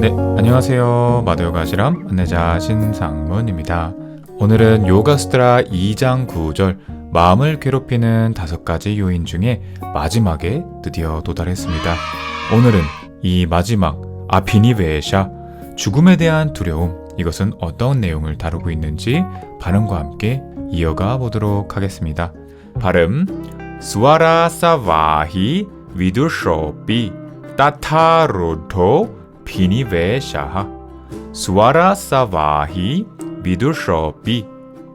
네, 안녕하세요. 마도요가시람 안내자 신상문입니다. 오늘은 요가수트라 2장 9절 마음을 괴롭히는 5가지 요인 중에 마지막에 드디어 도달했습니다. 오늘은 이 마지막 아피니베샤 죽음에 대한 두려움, 이것은 어떤 내용을 다루고 있는지 발음과 함께 이어가 보도록 하겠습니다. 발음 스와라 사와히 위두쇼비 따타로토 피니베샤하 스와라 사와히 위두쇼비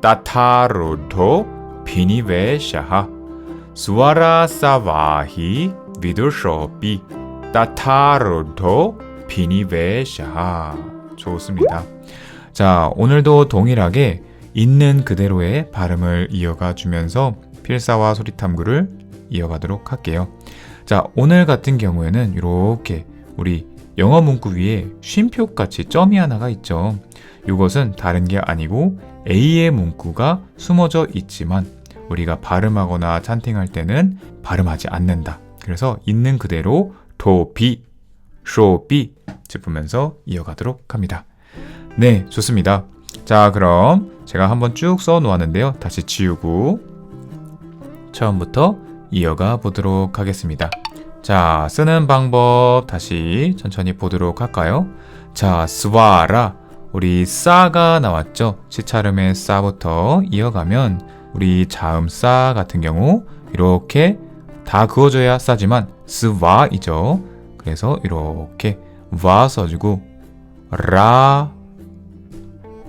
따타로토 피니베샤하 스와라 사와히 위두쇼비 따타로토 피니베샤하. 좋습니다. 자, 오늘도 동일하게 있는 그대로의 발음을 이어가 주면서 필사와 소리탐구를 이어가도록 할게요. 자, 오늘 같은 경우에는 이렇게 우리 영어 문구 위에 쉼표같이 점이 하나가 있죠. 이것은 다른 게 아니고 A의 문구가 숨어져 있지만 우리가 발음하거나 찬팅할 때는 발음하지 않는다. 그래서 있는 그대로 도비, 쇼비 짚으면서 이어가도록 합니다. 네, 좋습니다. 자, 그럼 제가 한번 쭉 써 놓았는데요. 다시 지우고 처음부터 이어가 보도록 하겠습니다. 자, 쓰는 방법 다시 천천히 보도록 할까요? 자, 스와라, 우리 싸가 나왔죠? 시차름의 싸부터 이어가면 우리 자음 싸 같은 경우 이렇게 다 그어줘야 싸지만 스와이죠. 그래서 이렇게 와 써주고 라,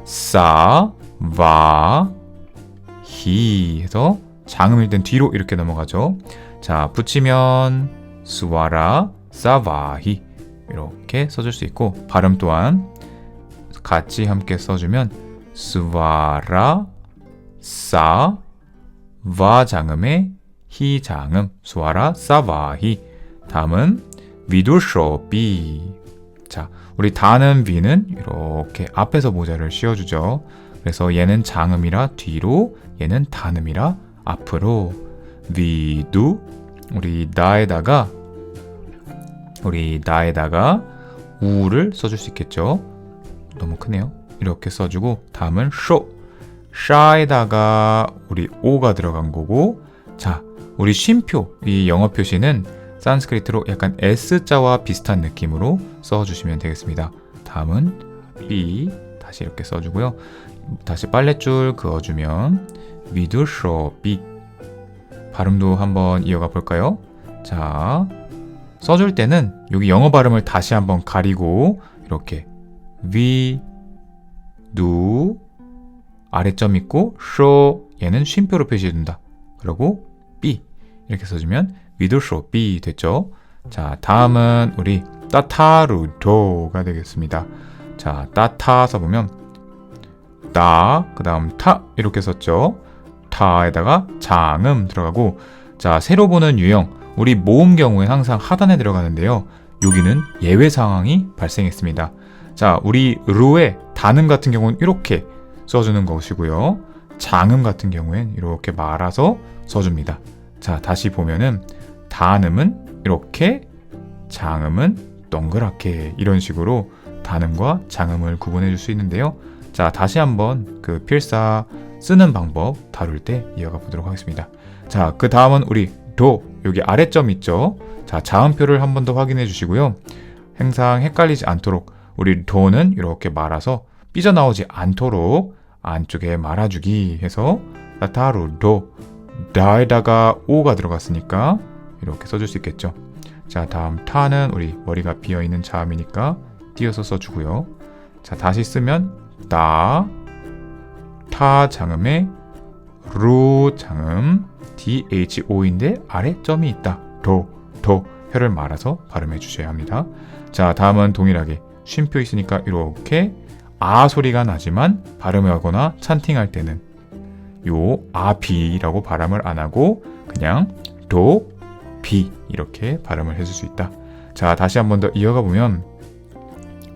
싸, 와, 히 해서 장음일 땐 뒤로 이렇게 넘어가죠. 자, 붙이면 스와라, 사와히 이렇게 써줄 수 있고 발음 또한 같이 함께 써주면 스와라, 사, 와 장음에 히 장음, 스와라, 사와히. 다음은 위두쇼비. 자, 우리 다는 비는 이렇게 앞에서 모자를 씌워주죠. 그래서 얘는 장음이라 뒤로, 얘는 단음이라 앞으로. 위두, 우리 나에다가 우를 써줄 수 있겠죠. 너무 크네요. 이렇게 써주고 다음은 쇼, 샤에다가 우리 오가 들어간 거고. 자, 우리 쉼표, 이 영어 표시는 산스크리트로 약간 S자와 비슷한 느낌으로 써주시면 되겠습니다. 다음은 B, 다시 이렇게 써주고요. 다시 빨랫줄 그어주면 위두쇼비. 발음도 한번 이어가 볼까요? 자, 써줄 때는 여기 영어 발음을 다시 한번 가리고 이렇게 위, 누, 아래점 있고 쇼, 얘는 쉼표로 표시해준다. 그리고 B 이렇게 써주면 위두쇼비 됐죠? 자, 다음은 우리 따타루도가 되겠습니다. 자, 따타 써보면 따, 그 다음 타 이렇게 썼죠? 타에다가 장음 들어가고. 자, 새로 보는 유형, 우리 모음 경우에 항상 하단에 들어가는데요. 여기는 예외 상황이 발생했습니다. 자, 우리 루의 단음 같은 경우는 이렇게 써주는 것이고요. 장음 같은 경우엔 이렇게 말아서 써줍니다. 자, 다시 보면은 단음은 이렇게, 장음은 동그랗게, 이런 식으로 단음과 장음을 구분해 줄 수 있는데요. 자, 다시 한번 그 필사 쓰는 방법 다룰 때 이어가 보도록 하겠습니다. 자, 그 다음은 우리 도, 여기 아래점 있죠? 자, 자음표를 한 번 더 확인해 주시고요. 항상 헷갈리지 않도록 우리 도는 이렇게 말아서 삐져나오지 않도록 안쪽에 말아주기 해서 따타루 도, 다에다가 오가 들어갔으니까 이렇게 써줄 수 있겠죠. 자, 다음 타는 우리 머리가 비어있는 자음이니까 띄어서 써주고요. 자, 다시 쓰면 따, 타 장음에 루 장음, DHO인데 아래 점이 있다. 도, 혀를 말아서 발음해 주셔야 합니다. 자, 다음은 동일하게 쉼표 있으니까 이렇게 아 소리가 나지만 발음하거나 찬팅할 때는 요 아비라고 발음을 안 하고 그냥 도, 비 이렇게 발음을 해줄 수 있다. 자, 다시 한 번 더 이어가 보면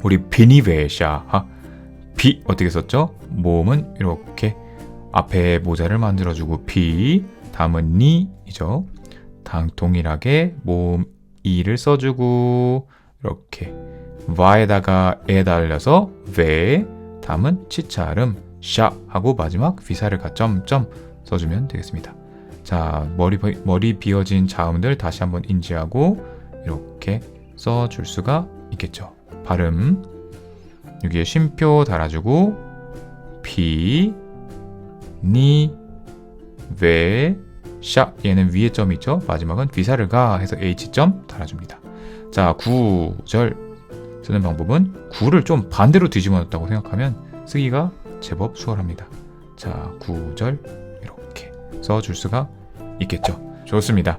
우리 비니베샤, 비 어떻게 썼죠? 모음은 이렇게 앞에 모자를 만들어주고 비, 다음은 니이죠. 동일하게 모음 이를 써주고 이렇게 와에다가 에 달려서 왜, 다음은 치차름 샤 하고 마지막 위사르가 점점 써주면 되겠습니다. 자, 머리 비어진 자음들 다시 한번 인지하고 이렇게 써줄 수가 있겠죠. 발음 여기에 쉼표 달아주고 피, 니, 왜, 샤 얘는 위에 점이 있죠. 마지막은 위사르가 해서 H점 달아줍니다. 자, 구절 쓰는 방법은 구를 좀 반대로 뒤집어 놨다고 생각하면 쓰기가 제법 수월합니다. 자, 구절 이렇게 써줄 수가 있겠죠. 좋습니다.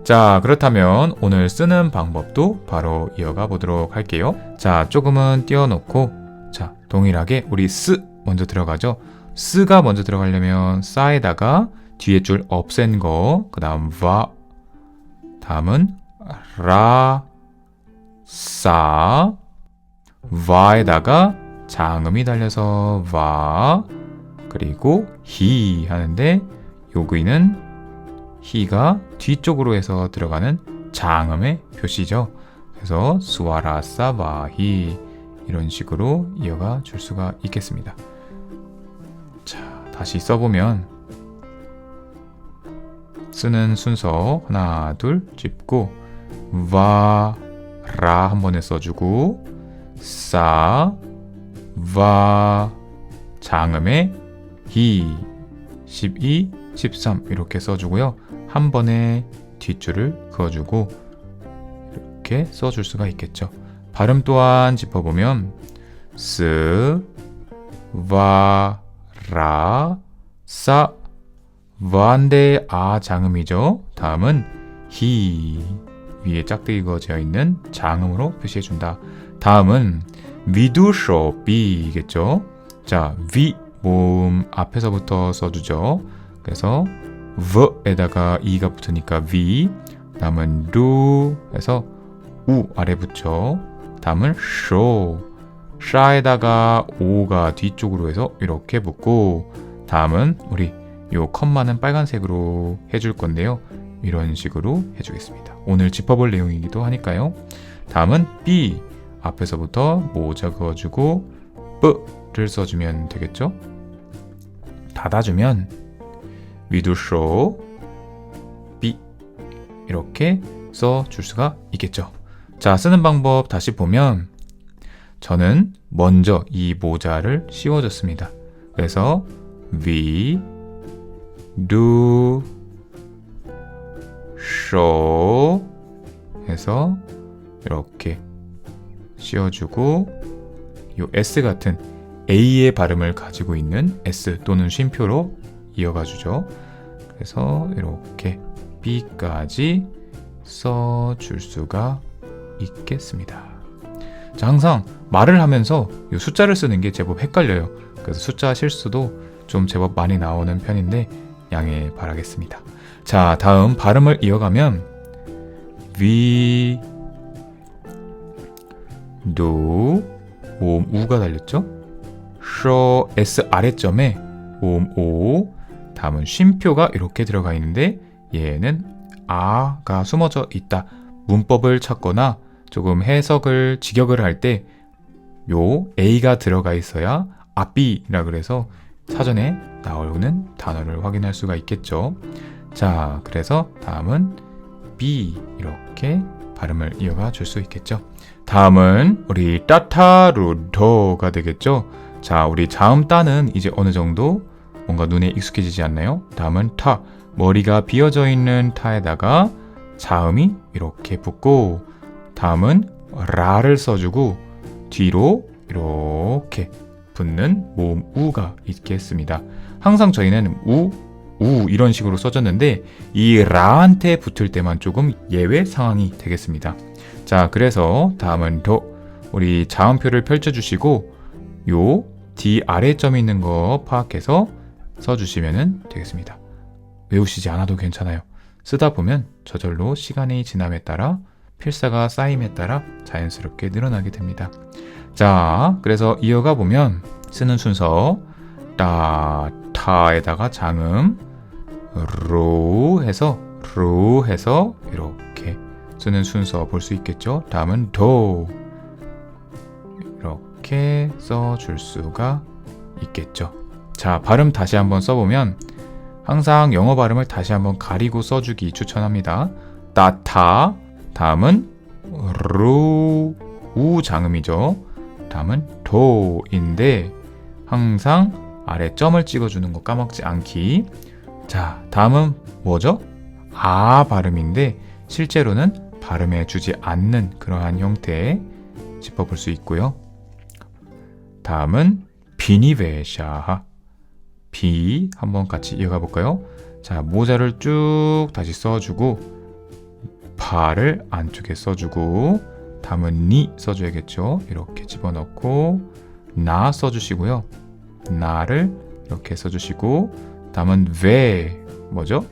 자, 그렇다면 오늘 쓰는 방법도 바로 이어가 보도록 할게요. 자, 조금은 띄워놓고 자, 동일하게 우리 스 먼저 들어가죠. 스가 먼저 들어가려면 싸에다가 뒤에 줄 없앤 거, 그 다음 와, 다음은 라, 싸, 와에다가 장음이 달려서 와, 그리고 히 하는데 여기는 히가 뒤쪽으로 해서 들어가는 장음의 표시죠. 그래서 수와라 싸바히 이런 식으로 이어가 줄 수가 있겠습니다. 자, 다시 써보면 쓰는 순서 하나 둘 짚고 와, 라 한 번에 써주고 싸, 와, 장음의 히 12, 13 이렇게 써주고요. 한 번에 뒷줄을 그어주고 이렇게 써줄 수가 있겠죠. 발음 또한 짚어보면 스, 와, 라, 싸, 와인데 아 장음이죠. 다음은 히 위에 짝대기 그어져 있는 장음으로 표시해준다. 다음은 위두쇼 비겠죠. 자, 위 모음 앞에서부터 써주죠. 그래서 v에다가 이가 붙으니까 위, 다음은 루 해서 우 아래 붙여, 다음은 쇼, 샤에다가 오가 뒤쪽으로 해서 이렇게 붙고, 다음은 우리 요 컴마는 빨간색으로 해줄 건데요. 이런 식으로 해주겠습니다. 오늘 짚어볼 내용이기도 하니까요. 다음은 B 앞에서부터 모자 그어주고 B를 써주면 되겠죠. 닫아주면 위두쇼 B 이렇게 써줄 수가 있겠죠. 자, 쓰는 방법 다시 보면 저는 먼저 이 모자를 씌워줬습니다. 그래서 위, 두, 쇼 해서 이렇게 씌워주고 요 S 같은 A의 발음을 가지고 있는 S 또는 쉼표로 이어가 주죠. 그래서 이렇게 B까지 써줄 수가 있겠습니다. 자, 항상 말을 하면서 이 숫자를 쓰는 게 제법 헷갈려요. 그래서 숫자 실수도 좀 제법 많이 나오는 편인데 양해 바라겠습니다. 자, 다음 발음을 이어가면 위, 두, 모음 우가 달렸죠? 쇼, S 아래점에 모음 오, 다음은 쉼표가 이렇게 들어가 있는데 얘는 아가 숨어져 있다. 문법을 찾거나 조금 해석을 직역을 할 때 요 A가 들어가 있어야 아삐라 그래서 사전에 나오는 단어를 확인할 수가 있겠죠. 자, 그래서 다음은 B 이렇게 발음을 이어가 줄 수 있겠죠. 다음은 우리 따타루도가 되겠죠. 자, 우리 자음 따는 이제 어느 정도 뭔가 눈에 익숙해지지 않나요? 다음은 타, 머리가 비어져 있는 타에다가 자음이 이렇게 붙고, 다음은 라를 써주고 뒤로 이렇게 붙는 모음 우가 있겠습니다. 항상 저희는 우 이런 식으로 써졌는데 이 라한테 붙을 때만 조금 예외 상황이 되겠습니다. 자, 그래서 다음은 도, 우리 자음표를 펼쳐주시고 요 D 아래점이 있는 거 파악해서 써주시면 되겠습니다. 외우시지 않아도 괜찮아요. 쓰다 보면 저절로 시간이 지남에 따라 필사가 쌓임에 따라 자연스럽게 늘어나게 됩니다. 자, 그래서 이어가 보면 쓰는 순서 따, 타에다가 장음 로 해서 이렇게 쓰는 순서 볼 수 있겠죠. 다음은 도, 이렇게 써줄 수가 있겠죠. 자, 발음 다시 한번 써보면 항상 영어 발음을 다시 한번 가리고 써주기 추천합니다. 따타, 다음은 루, 우 장음이죠. 다음은 도인데 항상 아래 점을 찍어주는 거 까먹지 않기. 자, 다음은 뭐죠? 아 발음인데 실제로는 발음해주지 않는 그러한 형태의 짚어볼 수 있고요. 다음은 비니베샤하. 비 한번 같이 이어가 볼까요? 자, 모자를 쭉 다시 써주고 발을 안쪽에 써주고 다음은 니 써줘야겠죠. 이렇게 집어넣고 나 써주시고요. 나를 이렇게 써주시고 다음은 왜 뭐죠?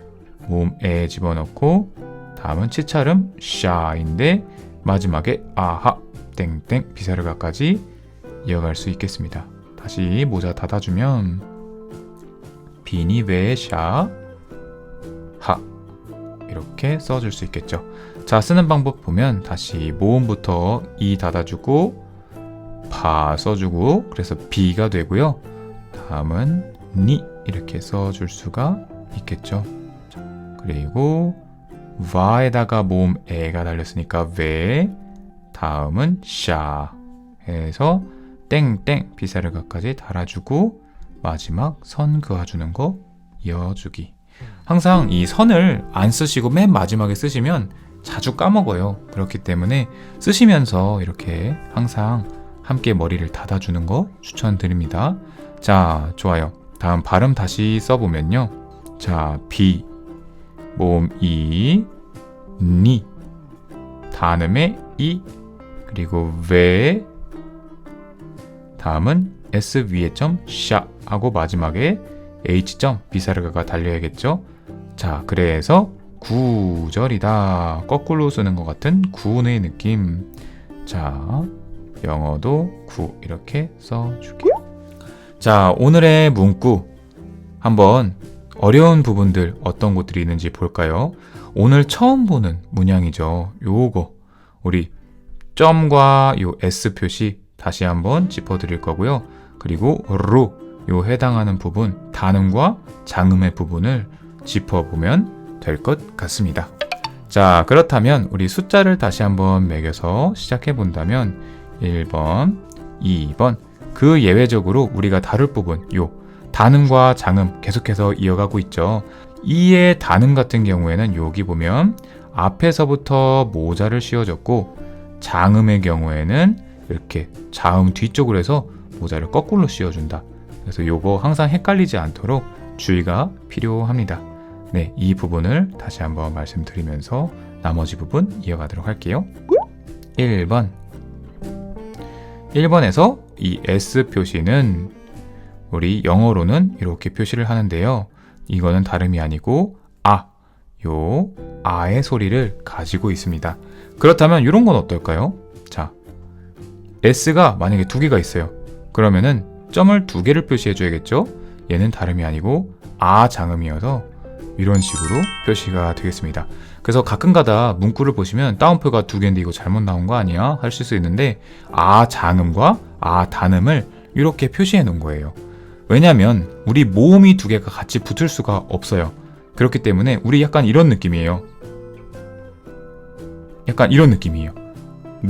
몸에 집어넣고 다음은 치찰음 샤인데 마지막에 아하 땡땡 비사르가까지 이어갈 수 있겠습니다. 다시 모자 닫아주면 비니 외 샤 하 이렇게 써줄 수 있겠죠. 자, 쓰는 방법 보면 다시 모음부터 이 닫아주고 파 써주고 그래서 비가 되고요. 다음은 니 이렇게 써줄 수가 있겠죠. 그리고 와에다가 모음 에가 달렸으니까 왜 다음은 샤 해서 땡땡 비사르가까지 달아주고 마지막 선 그어주는 거 이어주기. 항상 이 선을 안 쓰시고 맨 마지막에 쓰시면 자주 까먹어요. 그렇기 때문에 쓰시면서 이렇게 항상 함께 머리를 닫아주는 거 추천드립니다. 자, 좋아요. 다음 발음 다시 써보면요. 자, 비, 모음 이, 니, 단음의 이, 그리고 왜, 다음은 S 위에 점 샤 하고 마지막에 H 점 비사르가가 달려야겠죠. 자, 그래서 구절이다. 거꾸로 쓰는 것 같은 구의 느낌. 자, 영어도 구 이렇게 써줄게요. 자, 오늘의 문구 한번 어려운 부분들 어떤 것들이 있는지 볼까요? 오늘 처음 보는 문양이죠. 요거 우리 점과 요 S 표시 다시 한번 짚어드릴 거고요. 그리고 루, 요 해당하는 부분, 단음과 장음의 부분을 짚어보면 될 것 같습니다. 자, 그렇다면 우리 숫자를 다시 한번 매겨서 시작해 본다면 1번, 2번, 그 예외적으로 우리가 다룰 부분, 요 단음과 장음 계속해서 이어가고 있죠. 이의 단음 같은 경우에는 여기 보면 앞에서부터 모자를 씌워줬고 장음의 경우에는 이렇게 자음 뒤쪽으로 해서 모자를 거꾸로 씌워준다. 그래서 요거 항상 헷갈리지 않도록 주의가 필요합니다. 네, 이 부분을 다시 한번 말씀드리면서 나머지 부분 이어가도록 할게요. 1번 1번에서 이 S 표시는 우리 영어로는 이렇게 표시를 하는데요. 이거는 다름이 아니고 요 아의 소리를 가지고 있습니다. 그렇다면 이런 건 어떨까요? 자, S가 만약에 두 개가 있어요. 그러면은 점을 두 개를 표시해 줘야겠죠? 얘는 다름이 아니고 장음이어서 이런 식으로 표시가 되겠습니다. 그래서 가끔가다 문구를 보시면 따옴표가 두 개인데 이거 잘못 나온 거 아니야? 하실 수 있는데 장음과 단음을 이렇게 표시해 놓은 거예요. 왜냐면 우리 모음이 두 개가 같이 붙을 수가 없어요. 그렇기 때문에 우리 약간 이런 느낌이에요.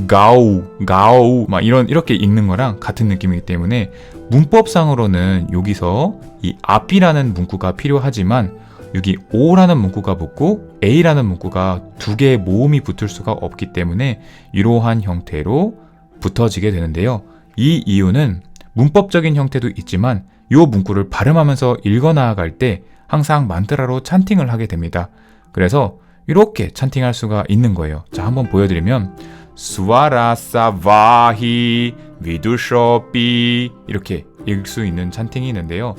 가우 막 이렇게 읽는 거랑 같은 느낌이기 때문에 문법상으로는 여기서 이 앞이라는 문구가 필요하지만 여기 오라는 문구가 붙고 A라는 문구가 두 개의 모음이 붙을 수가 없기 때문에 이러한 형태로 붙어지게 되는데요. 이 이유는 문법적인 형태도 있지만 이 문구를 발음하면서 읽어나갈 때 항상 만트라로 찬팅을 하게 됩니다. 그래서 이렇게 찬팅할 수가 있는 거예요. 자, 한번 보여드리면 수아라사바히 위두쇼비 이렇게 읽을 수 있는 찬팅이 있는데요.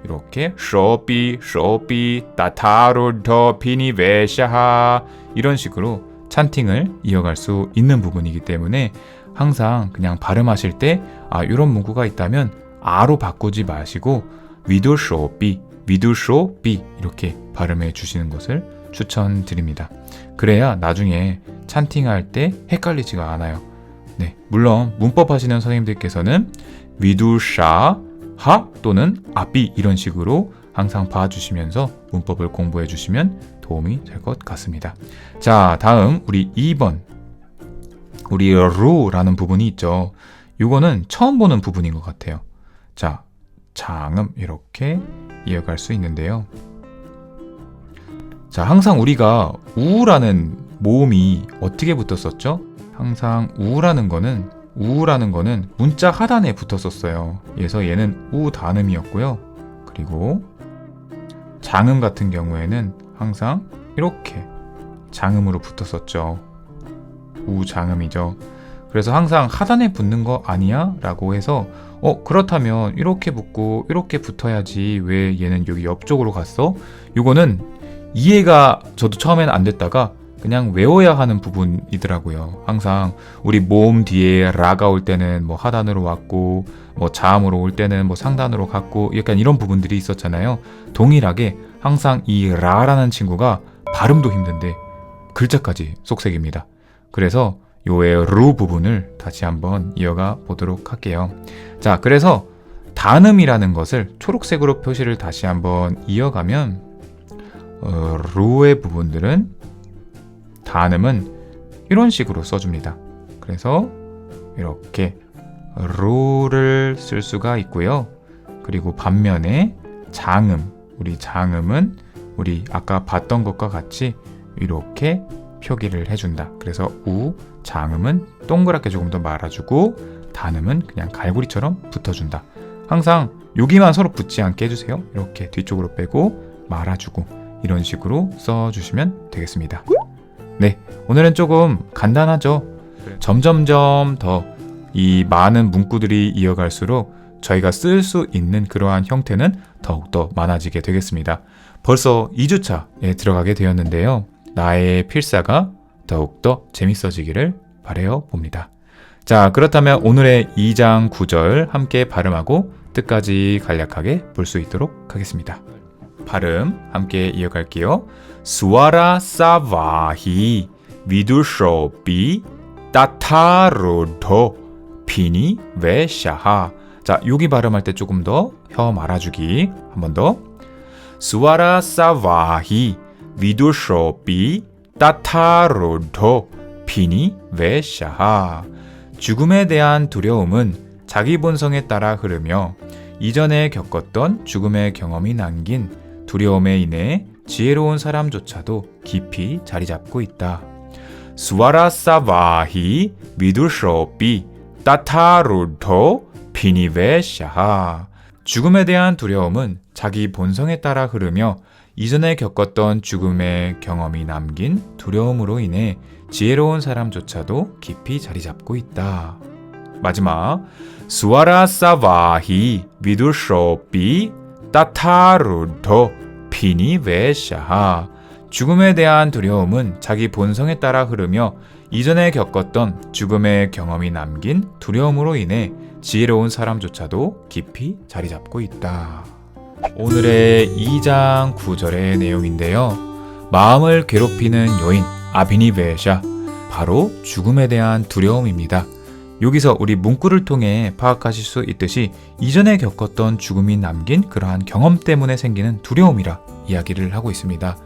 이렇게 쇼비 따타루 더 피니 베샤하 이런 식으로 찬팅을 이어갈 수 있는 부분이기 때문에 항상 그냥 발음하실 때 이런 문구가 있다면 아로 바꾸지 마시고 위두쇼비 이렇게 발음해 주시는 것을 추천드립니다. 그래야 나중에 찬팅할 때 헷갈리지가 않아요. 네, 물론 문법 하시는 선생님들께서는 위두샤 하 또는 아비 이런 식으로 항상 봐주시면서 문법을 공부해 주시면 도움이 될 것 같습니다. 자, 다음 우리 2번 우리 루라는 부분이 있죠. 이거는 처음 보는 부분인 것 같아요. 자, 장음 이렇게 이어갈 수 있는데요. 자, 항상 우리가 우라는 모음이 어떻게 붙었었죠? 항상 우라는 거는 문자 하단에 붙었었어요. 그래서 얘는 우 단음이었고요. 그리고 장음 같은 경우에는 항상 이렇게 장음으로 붙었었죠. 우장음이죠. 그래서 항상 하단에 붙는 거 아니야? 라고 해서 그렇다면 이렇게 붙고 이렇게 붙어야지 왜 얘는 여기 옆쪽으로 갔어? 이거는 이해가 저도 처음에는 안 됐다가 그냥 외워야 하는 부분이더라고요. 항상 우리 모음 뒤에 라가 올 때는 뭐 하단으로 왔고 뭐 자음으로 올 때는 뭐 상단으로 갔고 약간 이런 부분들이 있었잖아요. 동일하게 항상 이 라라는 친구가 발음도 힘든데 글자까지 속색입니다. 그래서 요의 루 부분을 다시 한번 이어가 보도록 할게요. 자, 그래서 단음이라는 것을 초록색으로 표시를 다시 한번 이어가면 루의 부분들은 단음은 이런 식으로 써줍니다. 그래서 이렇게 루를 쓸 수가 있고요. 그리고 반면에 장음, 우리 장음은 우리 아까 봤던 것과 같이 이렇게 표기를 해준다. 그래서 우, 장음은 동그랗게 조금 더 말아주고 단음은 그냥 갈고리처럼 붙어준다. 항상 여기만 서로 붙지 않게 해주세요. 이렇게 뒤쪽으로 빼고 말아주고 이런 식으로 써주시면 되겠습니다. 네, 오늘은 조금 간단하죠. 점점점 더 이 많은 문구들이 이어갈수록 저희가 쓸 수 있는 그러한 형태는 더욱더 많아지게 되겠습니다. 벌써 2주차에 들어가게 되었는데요. 나의 필사가 더욱더 재밌어지기를 바라여 봅니다. 자, 그렇다면 오늘의 2장 9절 함께 발음하고 뜻까지 간략하게 볼 수 있도록 하겠습니다. 발음 함께 이어갈게요. 수아라 사와히 위두쇼비 따타루도 피니 웨샤하. 자, 여기 발음할 때 조금 더 혀 말아주기 한 번 더. 수아라 사와히 위두쇼비 따타루도 피니 웨샤하. 죽음에 대한 두려움은 자기 본성에 따라 흐르며 이전에 겪었던 죽음의 경험이 남긴 두려움에 인해 지혜로운 사람조차도 깊이 자리 잡고 있다. 수아라 사와히 위두쇼비 따타루도 피니베샤하. 죽음에 대한 두려움은 자기 본성에 따라 흐르며 이전에 겪었던 죽음의 경험이 남긴 두려움으로 인해 지혜로운 사람조차도 깊이 자리 잡고 있다. 마지막 수아라 사와히 위두쇼비 따타루도 피니베샤하. 죽음에 대한 두려움은 자기 본성에 따라 흐르며 이전에 겪었던 죽음의 경험이 남긴 두려움으로 인해 지혜로운 사람조차도 깊이 자리 잡고 있다. 오늘의 2장 9절의 내용인데요. 마음을 괴롭히는 요인 아비니베샤, 바로 죽음에 대한 두려움입니다. 여기서 우리 문구를 통해 파악하실 수 있듯이 이전에 겪었던 죽음이 남긴 그러한 경험 때문에 생기는 두려움이라 이야기를 하고 있습니다.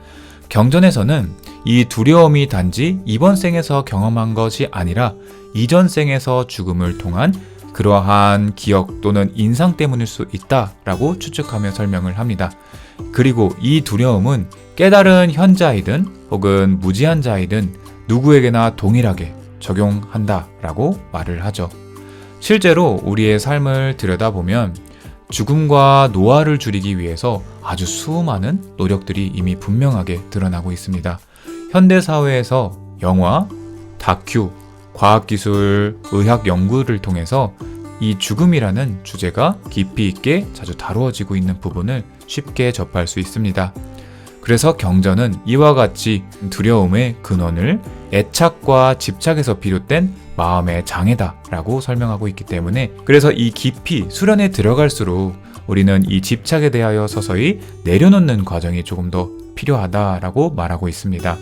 경전에서는 이 두려움이 단지 이번 생에서 경험한 것이 아니라 이전 생에서 죽음을 통한 그러한 기억 또는 인상 때문일 수 있다라고 추측하며 설명을 합니다. 그리고 이 두려움은 깨달은 현자이든 혹은 무지한 자이든 누구에게나 동일하게 적용한다라고 말을 하죠. 실제로 우리의 삶을 들여다보면 죽음과 노화를 줄이기 위해서 아주 수많은 노력들이 이미 분명하게 드러나고 있습니다. 현대사회에서 영화, 다큐, 과학기술, 의학 연구를 통해서 이 죽음이라는 주제가 깊이 있게 자주 다루어지고 있는 부분을 쉽게 접할 수 있습니다. 그래서 경전은 이와 같이 두려움의 근원을 애착과 집착에서 비롯된 마음의 장애다라고 설명하고 있기 때문에, 그래서 이 깊이 수련에 들어갈수록 우리는 이 집착에 대하여 서서히 내려놓는 과정이 조금 더 필요하다라고 말하고 있습니다.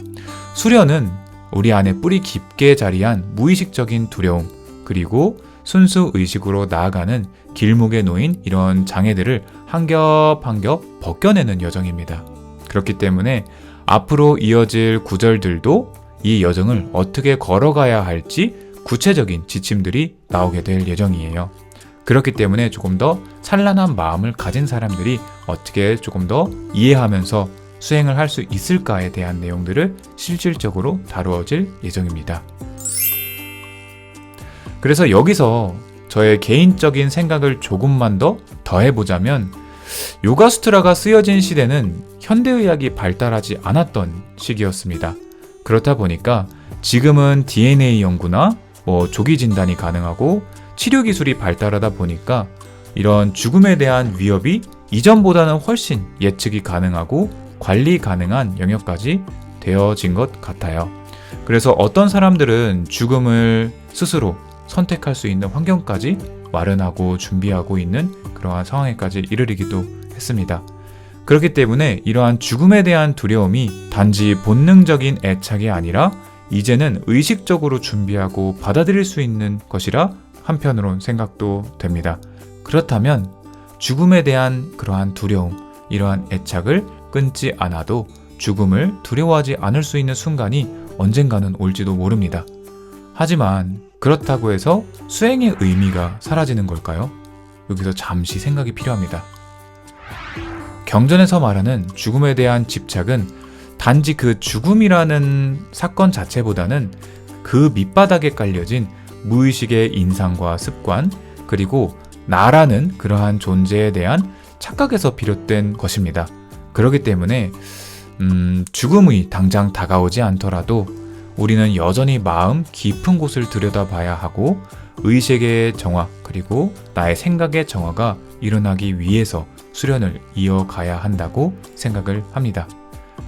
수련은 우리 안에 뿌리 깊게 자리한 무의식적인 두려움 그리고 순수 의식으로 나아가는 길목에 놓인 이런 장애들을 한 겹 한 겹 벗겨내는 여정입니다. 그렇기 때문에 앞으로 이어질 구절들도 이 여정을 어떻게 걸어가야 할지 구체적인 지침들이 나오게 될 예정이에요. 그렇기 때문에 조금 더 찬란한 마음을 가진 사람들이 어떻게 조금 더 이해하면서 수행을 할 수 있을까에 대한 내용들을 실질적으로 다루어질 예정입니다. 그래서 여기서 저의 개인적인 생각을 조금만 더 더해보자면 요가수트라가 쓰여진 시대는 현대의학이 발달하지 않았던 시기였습니다. 그렇다 보니까 지금은 DNA 연구나 조기 진단이 가능하고 치료 기술이 발달하다 보니까 이런 죽음에 대한 위협이 이전보다는 훨씬 예측이 가능하고 관리 가능한 영역까지 되어진 것 같아요. 그래서 어떤 사람들은 죽음을 스스로 선택할 수 있는 환경까지 마련하고 준비하고 있는 그러한 상황에까지 이르기도 했습니다. 그렇기 때문에 이러한 죽음에 대한 두려움이 단지 본능적인 애착이 아니라 이제는 의식적으로 준비하고 받아들일 수 있는 것이라 한편으론 생각도 됩니다. 그렇다면 죽음에 대한 그러한 두려움, 이러한 애착을 끊지 않아도 죽음을 두려워하지 않을 수 있는 순간이 언젠가는 올지도 모릅니다. 하지만 그렇다고 해서 수행의 의미가 사라지는 걸까요? 여기서 잠시 생각이 필요합니다. 경전에서 말하는 죽음에 대한 집착은 단지 그 죽음이라는 사건 자체보다는 그 밑바닥에 깔려진 무의식의 인상과 습관, 그리고 나라는 그러한 존재에 대한 착각에서 비롯된 것입니다. 그렇기 때문에 죽음이 당장 다가오지 않더라도 우리는 여전히 마음 깊은 곳을 들여다봐야 하고 의식의 정화, 그리고 나의 생각의 정화가 일어나기 위해서 수련을 이어가야 한다고 생각을 합니다.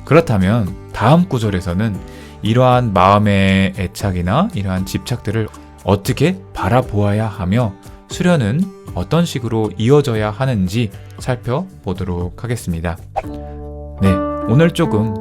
그렇다면 다음 구절에서는 이러한 마음의 애착이나 이러한 집착들을 어떻게 바라보아야 하며 수련은 어떤 식으로 이어져야 하는지 살펴보도록 하겠습니다. 네, 오늘 조금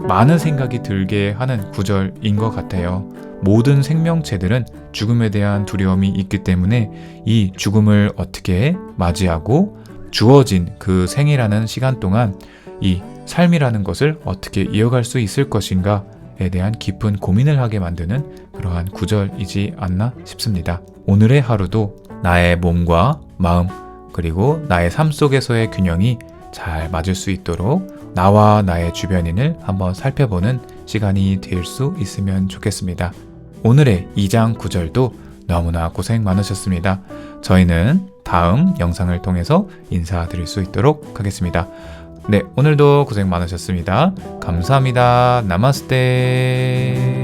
많은 생각이 들게 하는 구절인 것 같아요. 모든 생명체들은 죽음에 대한 두려움이 있기 때문에 이 죽음을 어떻게 맞이하고 주어진 그 생이라는 시간 동안 이 삶이라는 것을 어떻게 이어갈 수 있을 것인가에 대한 깊은 고민을 하게 만드는 그러한 구절이지 않나 싶습니다. 오늘의 하루도 나의 몸과 마음, 그리고 나의 삶 속에서의 균형이 잘 맞을 수 있도록 나와 나의 주변인을 한번 살펴보는 시간이 될 수 있으면 좋겠습니다. 오늘의 2장 9절도 너무나 고생 많으셨습니다. 저희는 다음 영상을 통해서 인사드릴 수 있도록 하겠습니다. 네, 오늘도 고생 많으셨습니다. 감사합니다. 나마스테.